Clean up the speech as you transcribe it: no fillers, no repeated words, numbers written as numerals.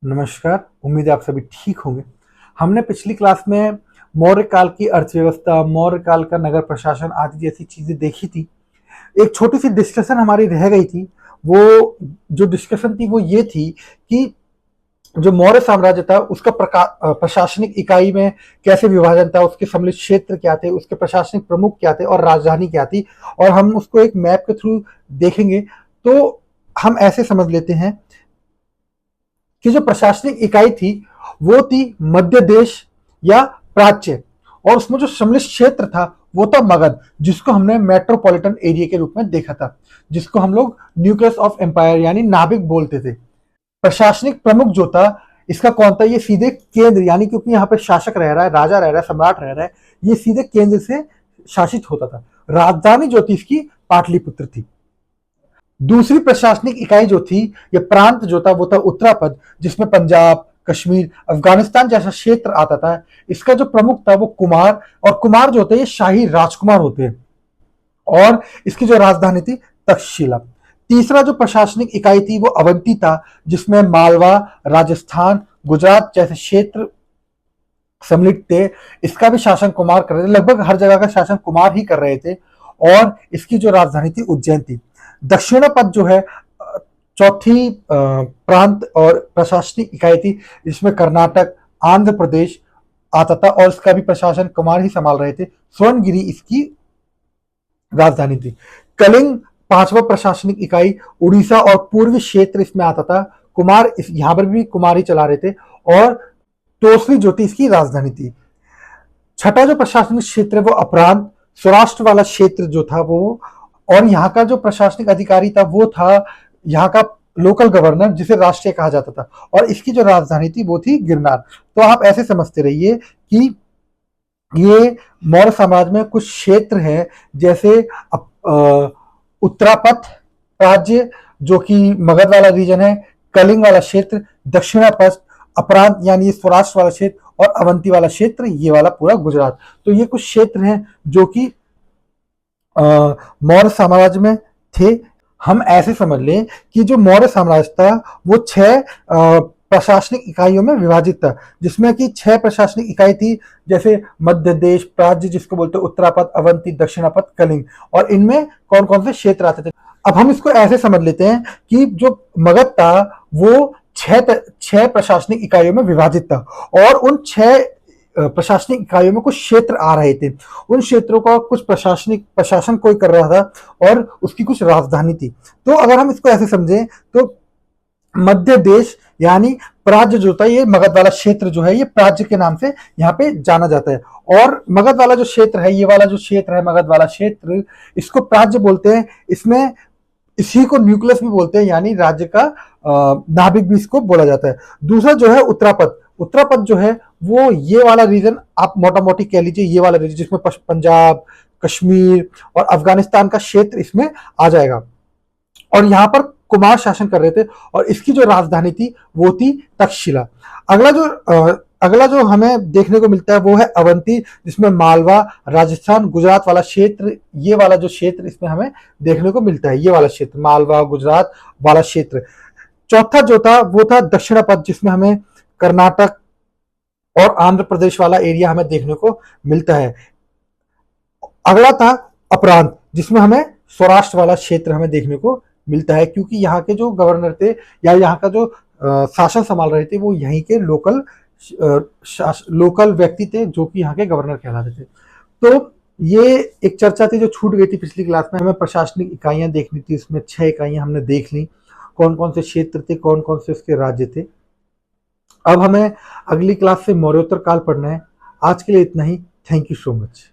नमस्कार, उम्मीद है आप सभी ठीक होंगे। हमने पिछली क्लास में मौर्य काल की अर्थव्यवस्था, मौर्य काल का नगर प्रशासन आदि जैसी चीजें देखी थी। एक छोटी सी डिस्कशन हमारी रह गई थी। वो जो डिस्कशन थी वो ये थी कि जो मौर्य साम्राज्य था उसका प्रशासनिक इकाई में कैसे विभाजन था, उसके सम्मिलित क्षेत्र क्या थे, उसके प्रशासनिक प्रमुख क्या थे और राजधानी क्या थी। और हम उसको एक मैप के थ्रू देखेंगे। तो हम ऐसे समझ लेते हैं कि जो प्रशासनिक इकाई थी वो थी मध्य देश या प्राच्य, और उसमें जो सम्मिलित क्षेत्र था वो था मगध, जिसको हमने मेट्रोपॉलिटन एरिया के रूप में देखा था, जिसको हम लोग न्यूक्लियस ऑफ एम्पायर यानी नाभिक बोलते थे। प्रशासनिक प्रमुख जो था इसका कौन था, ये सीधे केंद्र, यानी क्योंकि यहाँ पे शासक रह रहा है, राजा रह रहा है, सम्राट रह रहा है, ये सीधे केंद्र से शासित होता था। राजधानी जो थी इसकी पाटलिपुत्र थी। दूसरी प्रशासनिक इकाई जो थी, ये प्रांत जो था वो था उत्तरापद, जिसमें पंजाब, कश्मीर, अफगानिस्तान जैसा क्षेत्र आता था। इसका जो प्रमुख था वो कुमार, और कुमार जो होते हैं ये शाही राजकुमार होते हैं, और इसकी जो राजधानी थी तक्षशिला। तीसरा जो प्रशासनिक इकाई थी वो अवंती था, जिसमें मालवा, राजस्थान, गुजरात जैसे क्षेत्र सम्मिलित थे। इसका भी शासन कुमार कर रहे थे, लगभग हर जगह का शासन कुमार ही कर रहे थे, और इसकी जो राजधानी थी उज्जैन थी। दक्षिण पद जो है चौथी प्रांत और प्रशासनिक इकाई थी, जिसमें कर्नाटक, आंध्र प्रदेश आता था, और इसका भी प्रशासन कुमार ही संभाल रहे थे। स्वर्णगिरी इसकी राजधानी थी। कलिंग पांचवा प्रशासनिक इकाई, उड़ीसा और पूर्वी क्षेत्र इसमें आता था। कुमार यहां पर भी कुमार ही चला रहे थे, और तोसली जो थी इसकी राजधानी थी। छठा जो प्रशासनिक क्षेत्र है वो अपरांत, सौराष्ट्र वाला क्षेत्र जो था वो, और यहाँ का जो प्रशासनिक अधिकारी था वो था यहाँ का लोकल गवर्नर, जिसे राष्ट्रीय कहा जाता था, और इसकी जो राजधानी थी वो थी गिरनार। तो आप ऐसे समझते रहिए कि ये मौर्य साम्राज्य में कुछ क्षेत्र हैं, जैसे उत्तरापथ राज्य जो कि मगध वाला रीजन है, कलिंग वाला क्षेत्र, दक्षिणापथ, अपरांत यानी सौराष्ट्र वाला क्षेत्र, और अवंती वाला क्षेत्र, ये वाला पूरा गुजरात। तो ये कुछ क्षेत्र हैं जो कि मौर्य साम्राज्य में थे। हम ऐसे समझ लें कि जो मौर्य साम्राज्य था वो 6 प्रशासनिक इकाइयों में विभाजित था, जिसमें कि 6 प्रशासनिक इकाई थी, जैसे मध्य देश, प्राज्य जिसको बोलते हैं उत्तरापथ, अवंती, दक्षिणापथ, कलिंग, और इनमें कौन कौन से क्षेत्र आते थे। अब हम इसको ऐसे समझ लेते हैं कि जो मगध था वो 6 प्रशासनिक इकाइयों में विभाजित था, और उन 6 प्रशासनिक इकाइयों में कुछ क्षेत्र आ रहे थे। उन क्षेत्रों का कुछ प्रशासन कोई कर रहा था, और उसकी कुछ राजधानी थी। तो अगर हम इसको ऐसे समझें तो मध्य देश यानी प्राज्य जो था, ये मगध वाला क्षेत्र जो है ये प्राज्य के नाम से यहाँ पे जाना जाता है। और मगध वाला जो क्षेत्र है, ये वाला जो क्षेत्र है मगध वाला क्षेत्र, इसको प्राज्य बोलते हैं। इसमें इसी को न्यूक्लियस भी बोलते हैं, यानी राज्य का नाभिक भी इसको बोला जाता है। दूसरा जो है उत्तरापथ। उत्तरापथ जो है वो ये वाला रीजन, आप मोटा मोटी कह लीजिए ये वाला रीजन, जिसमें पंजाब, कश्मीर और अफगानिस्तान का क्षेत्र इसमें आ जाएगा, और यहाँ पर कुमार शासन कर रहे थे, और इसकी जो राजधानी थी वो थी तक्षशिला। अगला जो हमें देखने को मिलता है वो है अवंती, जिसमें मालवा, राजस्थान, गुजरात वाला क्षेत्र, ये वाला जो क्षेत्र इसमें हमें देखने को मिलता है, ये वाला क्षेत्र मालवा, गुजरात वाला क्षेत्र। चौथा जो था वो था दक्षिणापथ, जिसमें हमें कर्नाटक और आंध्र प्रदेश वाला एरिया हमें देखने को मिलता है। अगला था अपरांत, जिसमें हमें सौराष्ट्र वाला क्षेत्र हमें देखने को मिलता है, क्योंकि यहाँ के जो गवर्नर थे या यहाँ का जो शासन संभाल रहे थे वो यहीं के लोकल व्यक्ति थे, जो कि यहाँ के गवर्नर कहलाते थे। तो ये एक चर्चा थी जो छूट गई थी पिछली क्लास में। हमें प्रशासनिक इकाइयां देखनी थी, इसमें 6 इकाइयां हमने देख ली, कौन कौन से क्षेत्र थे, कौन कौन से उसके राज्य थे। अब हमें अगली क्लास से मौर्योत्तर काल पढ़ना है। आज के लिए इतना ही। Thank you so much.